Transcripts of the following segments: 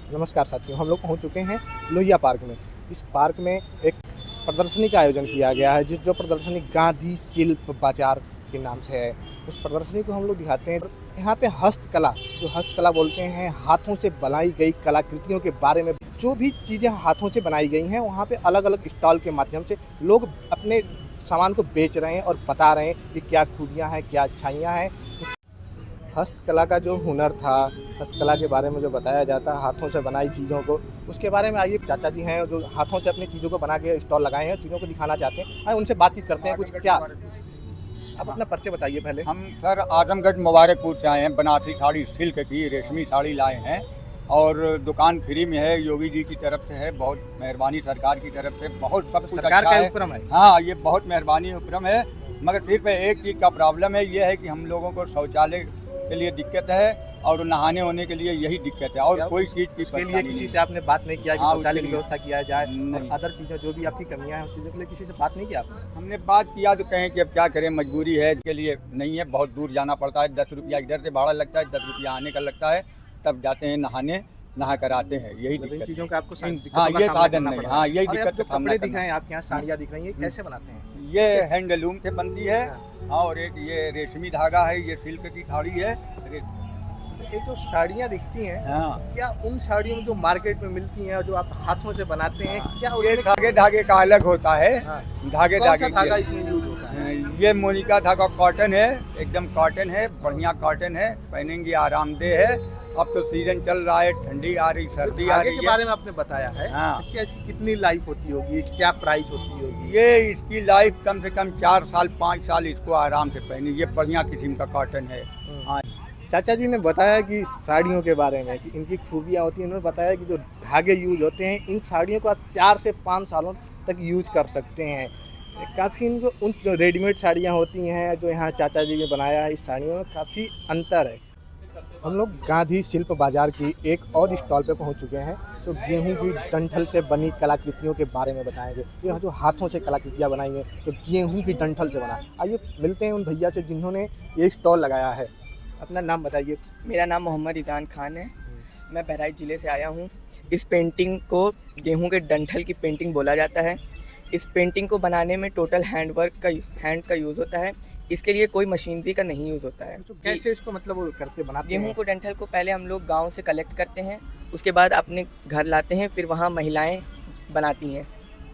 नमस्कार साथियों, हम लोग पहुंच चुके हैं लोहिया पार्क में। इस पार्क में एक प्रदर्शनी का आयोजन किया गया है, जो प्रदर्शनी गांधी शिल्प बाजार के नाम से है। उस प्रदर्शनी को हम लोग दिखाते हैं। यहाँ पे हस्तकला, जो हस्तकला बोलते हैं, हाथों से बनाई गई कलाकृतियों के बारे में, जो भी चीज़ें हाथों से बनाई गई हैं, वहाँ पे अलग अलग स्टॉल के माध्यम से लोग अपने सामान को बेच रहे हैं और बता रहे हैं कि क्या खूबियाँ हैं, क्या अच्छाइयाँ हैं। हस्तकला का जो हुनर था, हस्तकला के बारे में जो बताया जाता है, हाथों से बनाई चीज़ों को, उसके बारे में आइए चाचा जी हैं जो हाथों से अपनी चीज़ों को बना के स्टॉल लगाए हैं, चीज़ों को दिखाना चाहते हैं। आइए उनसे बातचीत करते हैं। कुछ क्या आप अपना परिचय बताइए पहले। हम सर आजमगढ़ मुबारकपुर से आए हैं। बनारसी साड़ी, सिल्क की रेशमी साड़ी लाए हैं और दुकान फ्री में है, योगी जी की तरफ से है। बहुत मेहरबानी सरकार की तरफ से, बहुत सब कुछ सरकार अच्छा का है। उपक्रम है। हाँ, ये बहुत मेहरबानी उपक्रम है। मगर फिर पे एक चीज़ का प्रॉब्लम है, ये है कि हम लोगों को शौचालय के लिए दिक्कत है और नहाने होने के लिए यही दिक्कत है और कोई चीज़ की इसके लिए किसी से आपने बात नहीं किया कि हाँ, शौचालय की उसके लिए व्यवस्था किया जाए नहीं। और अदर चीज़ें जो भी आपकी कमियां हैं उस चीज़ों के लिए किसी से बात नहीं किया आपने? हमने बात किया तो कहें कि अब क्या करें, मजबूरी है, इसके लिए नहीं है, बहुत दूर जाना पड़ता है। 10 रुपया इधर से भाड़ा लगता है, 10 रुपया आने का लगता है, तब जाते हैं नहाने, नहा कर आते हैं। यही मतलब इन दिक्कत है। चीज़ों का आपको हाँ, दिक्कतों का ये सामना साधन करना नहीं। पड़ रहा है। हाँ, यही और दिक्कत अब जो का सामना कपड़े दिख करना। रहे हैं आपके यहाँ, साड़ियाँ दिख रही हैं, ये कैसे बनाते हैं? ये हैंडलूम से बनती है और एक ये रेशमी धागा है, ये सिल्क की साड़ी है। ये जो साड़ियाँ दिखती हैं, हाँ, क्या उन साड़ियों में जो मार्केट में मिलती हैं और जो आप हाथों से बनाते हैं, क्या ये उसमें धागे धागे का अलग होता है। हाँ, धागे कौन सा धागे धागा के- इसमें यूज होता है? ये मोनिका धागा कॉटन है, एकदम कॉटन है, बढ़िया कॉटन है, पहनेंगे आरामदेह है। अब तो सीजन चल रहा है, ठंडी आ रही, सर्दी आ धागे रही के है। बारे में आपने बताया है। हाँ। तो क्या इसकी कितनी लाइफ होती होगी, क्या प्राइस होती होगी? ये इसकी लाइफ कम से कम 4 साल 5 साल इसको आराम से पहनी। ये बढ़िया किस्म का कॉटन है। हाँ, चाचा जी ने बताया कि साड़ियों के बारे में कि इनकी खूबियाँ होती हैं। उन्होंने बताया कि जो धागे यूज होते हैं, इन साड़ियों को आप 4 से 5 सालों तक यूज कर सकते हैं। काफ़ी इनको उन जो रेडीमेड साड़ियाँ होती हैं, जो यहाँ चाचा जी ने बनाया है, इस साड़ियों में काफ़ी अंतर है। हम लोग गांधी शिल्प बाजार की एक और स्टॉल पे पहुंच चुके हैं, तो गेहूं की डंठल से बनी कलाकृतियों के बारे में बताएंगे। तो यहाँ जो हाथों से कलाकृतियाँ बनाई हैं, तो गेहूं की डंठल से बना। आइए मिलते हैं उन भैया से जिन्होंने ये स्टॉल लगाया है। अपना नाम बताइए। मेरा नाम मोहम्मद इजान खान है। मैं बहराइच ज़िले से आया हूँ। इस पेंटिंग को गेहूं के डंठल की पेंटिंग बोला जाता है। इस पेंटिंग को बनाने में टोटल हैंड का यूज़ होता है। इसके लिए कोई मशीनरी का नहीं यूज़ होता है। तो कैसे इसको मतलब वो करते बनाते गेहूं हैं? को डंठल को पहले हम लोग गांव से कलेक्ट करते हैं, उसके बाद अपने घर लाते हैं, फिर वहाँ महिलाएं बनाती हैं।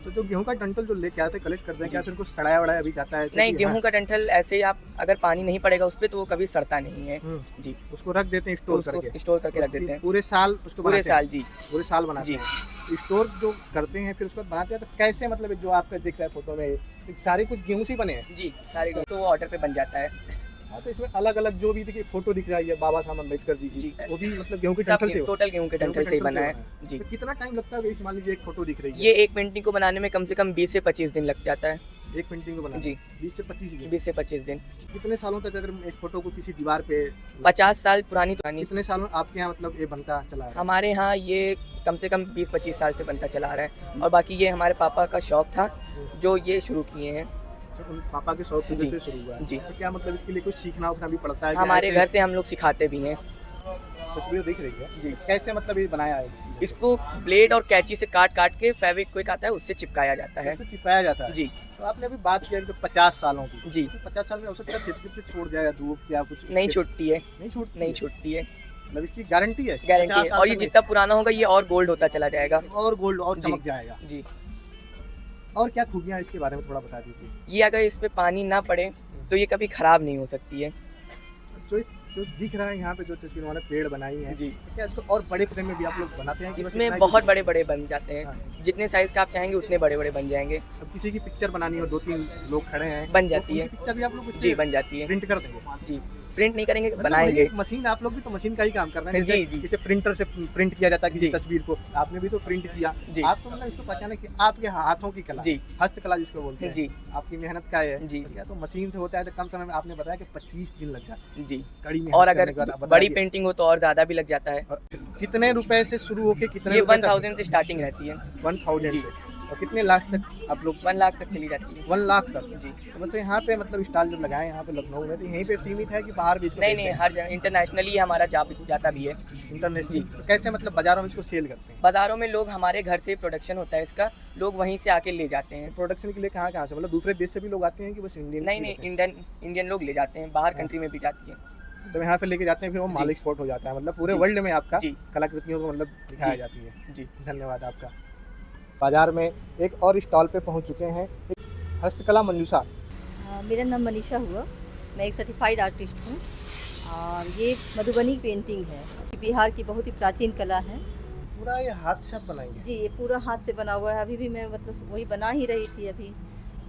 तो जो गेहूं का डंठल जो लेके आते हैं, कलेक्ट करते हैं, क्या फिर उनको सड़ाया वड़ाया भी जाता है? ऐसे नहीं, कि गेहूं हाँ, का डंठल ऐसे ही आप अगर पानी नहीं पड़ेगा उस पर तो वो कभी सड़ता नहीं है। जी, उसको रख देते हैं तो स्टोर उसको करके। स्टोर करके रख देते हैं पूरे साल उसको पूरे बनाते हैं? साल। जी पूरे साल बनाते जी। हैं। स्टोर जो करते हैं फिर उसके बाद बनाते हैं, तो कैसे मतलब जो आपका दिख रहा है फोटो में, ये सारे कुछ गेहूं से ही बने हैं? जी, सारे तो वो ऑर्डर पे बन जाता है। हाँ, तो इसमें अलग अलग जो भी देखिए फोटो दिख रहा है, ये बाबा साहब अम्बेडकर जी की, जी। वो भी मतलब गेहूं के सब डंठल से हो? टोटल गेहूं के डंठल से ही बना है। जी, तो कितना टाइम लगता है? मान लीजिए एक फोटो दिख रही है, ये एक पेंटिंग को बनाने में कम से कम 20 से 25 दिन लग जाता है। एक पेंटिंग को बनाने जी। 20 से 25 दिन। 20 से 25 दिन। कितने सालों तक अगर इस फोटो को किसी दीवार पे, 50 साल पुरानी कितने सालों आपके यहाँ मतलब ये बनता चला है? हमारे यहाँ ये कम से कम 20-25 साल से बनता चला आ रहा है। और बाकी ये हमारे पापा का शौक था जो ये शुरू किए हैं। उन पापा के शौक की वजह जी। से शुरू हुआ है। जी। तो क्या मतलब इसके लिए कुछ सीखना उखना भी पड़ता है? हमारे घर से हम लोग सिखाते भी हैं। तस्वीर दिख रही है जी। कैसे मतलब ये बनाया है? इसको ब्लेड और कैंची से काट काट के फेविक्विक आता है उससे चिपकाया जाता है। इसको चिपकाया जाता है। जी तो आपने अभी बात किया कि 50 सालों की, जी। तो 50 साल में हो सकता है चिप छोड़ जाएगा, धूप क्या कुछ नहीं छूटती है, नहीं छूटती नहीं है? छूटती है, मतलब इसकी गारंटी है? गारंटी 50 है। साल और ये तक जितना पुराना होगा ये और गोल्ड होता चला जाएगा। और गोल्ड और जी। चमक जाएगा। जी। और क्या खूबियां हैं इसके बारे में थोड़ा बता दीजिए। ये अगर इस पे पानी ना पड़े तो ये कभी खराब नहीं हो सकती है। जो जो दिख रहा है यहाँ पे, जो तस्वीर उन्होंने पेड़ बनाई है, जी। तो क्या इसको और बड़े फ्रेम में भी आप लोग बनाते हैं कि बस इतना इसमें ही बहुत कुछ? बड़े बड़े बन जाते हैं। हाँ। जितने साइज का आप चाहेंगे उतने बड़े बड़े बन जाएंगे। अब किसी की पिक्चर बनानी हो, 2-3 लोग खड़े हैं, बन तो जाती है। उनकी पिक्चर भी आप लोग जी, बन जाती है। प्रिंट कर देंगे? जी, प्रिंट नहीं करेंगे, मतलब बनाएंगे। वही मशीन, आप लोग भी तो मशीन का ही काम कर रहे हैं। जी, जैसे जी। इसे प्रिंटर से प्रिंट किया जाता है किसी जी। तस्वीर को, आपने भी तो प्रिंट किया। जी। आप तो मतलब इसको पहचाने कि आपके हाथों की कला, जी। हस्तकला जिसको बोलते हैं, जी। आपकी मेहनत का है। जी। तो क्या तो मशीन से होता है तो कम समय में आपने बताया कि 25 दिन लग जाते हैं। जी। कड़ी मेहनत और करने अगर के बाद आप बड़ी बताइए। पेंटिंग हो तो और ज़्यादा भी लग जाता है। और कितने रुपए से शुरू होके कितने ये रुपए तक? 1000 से स्टार्टिंग रहती है। 1000 जी। से। और कितने लाख तक आप लोग 1 लाख तक चली जाती है 1 लाख तक? जी। तो मतलब यहाँ पे मतलब स्टॉल जो लगाए हैं यहाँ पे लखनऊ में, तो यहीं पे सीमित है कि बाहर भी इसको नहीं बेचते नहीं, हैं? हर जगह इंटरनेशनली हमारा जाता भी है। इंटरनेशनल? जी। तो कैसे मतलब बाजारों में इसको सेल करते हैं? बाज़ारों में लोग, हमारे घर से प्रोडक्शन होता है इसका, लोग वहीं से आके ले जाते हैं। प्रोडक्शन के लिए कहाँ से, मतलब दूसरे देश से भी लोग आते हैं कि बस इंडियन? नहीं नहीं, इंडियन लोग ले जाते हैं, बाहर कंट्री में भी जाती है। तो यहाँ पे लेके जाते हैं, फिर वो माल जी। एक्सपोर्ट हो जाता है, मतलब पूरे जी। वर्ल्ड में आपका जी। कलाकृतियों को मतलब दिखाया जी। जाती है। जी। धन्यवाद आपका। बाजार में एक और स्टॉल पे पहुंच चुके हैं, हस्तकला मंजूषा। मेरा नाम मनीषा हुआ, मैं एक सर्टिफाइड आर्टिस्ट हूँ और ये मधुबनी पेंटिंग है। बिहार की बहुत ही प्राचीन कला है। पूरा ये हाथ से आप बनाएंगे? जी, ये पूरा हाथ से बना हुआ है। अभी भी मैं मतलब वही बना ही रही थी अभी,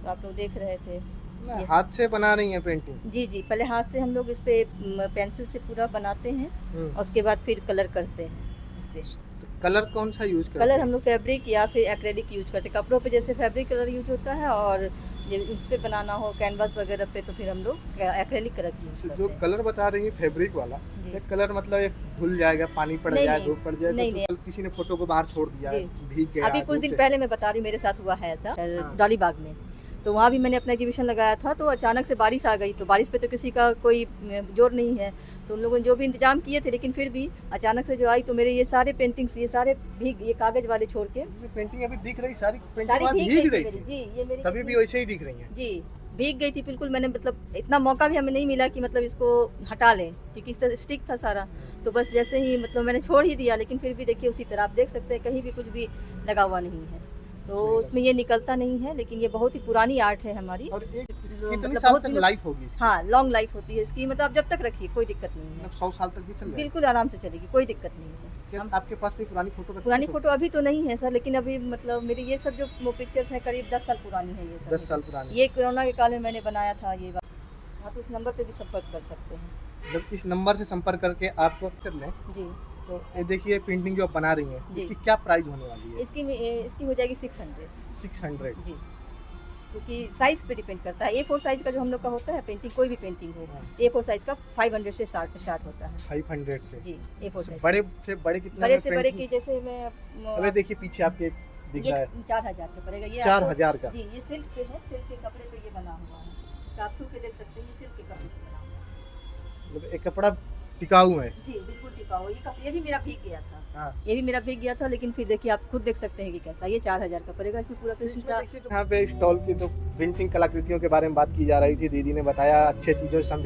तो आप लोग देख रहे थे। ना, ये- हाथ से बना रही है पेंटिंग? जी जी, पहले हाथ से हम लोग इस पे पेंसिल से पूरा बनाते हैं और उसके बाद फिर कलर करते हैं इस पे। तो कलर कौन सा यूज करते कलर हैं? हम लोग फैब्रिक या फिर एक्रेलिक यूज करते हैं। कपड़ों पे जैसे फैब्रिक कलर यूज होता है, और जब इस पे बनाना हो कैनवास वगैरह पे तो फिर हम लोग एक्रेलिक कलर यूज तो करते जो हैं। कलर बता रही है फैब्रिक वाला, जी। ये कलर मतलब एक धुल जाएगा, पानी पड़ नहीं, जाए, नहीं। धूप पड़ जाए, नहीं, तो नहीं। कल किसी ने फोटो को बाहर छोड़ दिया, जी। भीग गया अभी कुछ धूप दिन से। पहले मैं बता रही हूँ, मेरे साथ हुआ है ऐसा हाँ। डॉली बाग में। तो वहाँ भी मैंने अपना एग्जीबिशन लगाया था, तो अचानक से बारिश आ गई। तो बारिश पे तो किसी का कोई जोर नहीं है, तो उन लोगों ने जो भी इंतजाम किए थे, लेकिन फिर भी अचानक से जो आई तो मेरे ये सारे पेंटिंग्स, ये सारे भीग, ये कागज वाले छोड़ के ये पेंटिंग अभी दिख रही, सारी पेंटिंग सारी वहाँ भीग भीग गई गई थी थी, मेरी। जी, ये मेरी तभी भी वैसे ही दिख रही हैं। जी भीग गई थी बिल्कुल। मैंने मतलब इतना मौका भी हमें नहीं मिला कि मतलब इसको हटा लें, क्योंकि इस तरह स्टिक था सारा। तो बस जैसे ही मतलब मैंने छोड़ ही दिया, लेकिन फिर भी देखिए उसी तरह आप देख सकते हैं, कहीं भी कुछ भी लगा हुआ नहीं है। तो सही बात। उसमें ये निकलता नहीं है, लेकिन ये बहुत ही पुरानी आर्ट है हमारी। और एक जो कितनी मतलब साल बहुत तक दिनों- लाइफ होगी इसकी? हाँ, लॉन्ग लाइफ होती है इसकी, मतलब आप जब तक रखिए कोई दिक्कत नहीं है, मतलब 100 साल तक भी चल जाएगी? बिल्कुल आराम से चलेगी, कोई दिक्कत नहीं है। क्या हम आपके पास कोई पुरानी फोटो रखी पुरानी है? फोटो अभी तो नहीं है सर, लेकिन अभी मतलब मेरी ये सब जो पिक्चर्स हैं करीब 10 साल पुरानी है ये सब। 10 साल पुरानी? ये कोरोना के काल में मैंने बनाया था ये। आप इस नंबर पे भी संपर्क कर सकते हैं। जब इस नंबर से संपर्क करके आपको कर लें, जी, तो ये देखिए पेंटिंग जो आप बना रही हैं, जी। इसकी क्या प्राइस होने वाली है? इसकी हो जाएगी 600। 600? जी, क्योंकि साइज़ पे डिपेंड करता है। A4 साइज़ का जो हम लोग का होता है पेंटिंग, कोई भी पेंटिंग हो, हाँ। A4 साइज़ का 500 से स्टार्ट होता है। 500 से? जी, A4 साइज़। बड़े से बड़े कितने बड़े में से बड़े painting? की जैसे मैं अबे देखिए पीछे आपके दिख ये रहा है, 4000 का पड़ेगा। ये 4000 का? जी, ये सिल्क पे है, सिल्क के कपड़े पे ये बना हुआ है। इसका आप छू के देख सकते हैं, ये सिल्क के कपड़े पे बना हुआ है। मतलब एक कपड़ा टिकाऊ है? जी, बिल्कुल टिकाऊ। ये भी मेरा भीग गया था। हाँ। ये भी मेरा भीग गया था, लेकिन फिर देखिए आप खुद देख सकते हैं कि कैसा। ये 4000 का पड़ेगा। इसमें पूरा कृष्ण इसमें का देखिए यहाँ पे स्टॉल की तो प्रिंटिंग कलाकृतियों के बारे में बात की जा रही थी, दीदी ने बताया अच्छे चीज़ों से समझ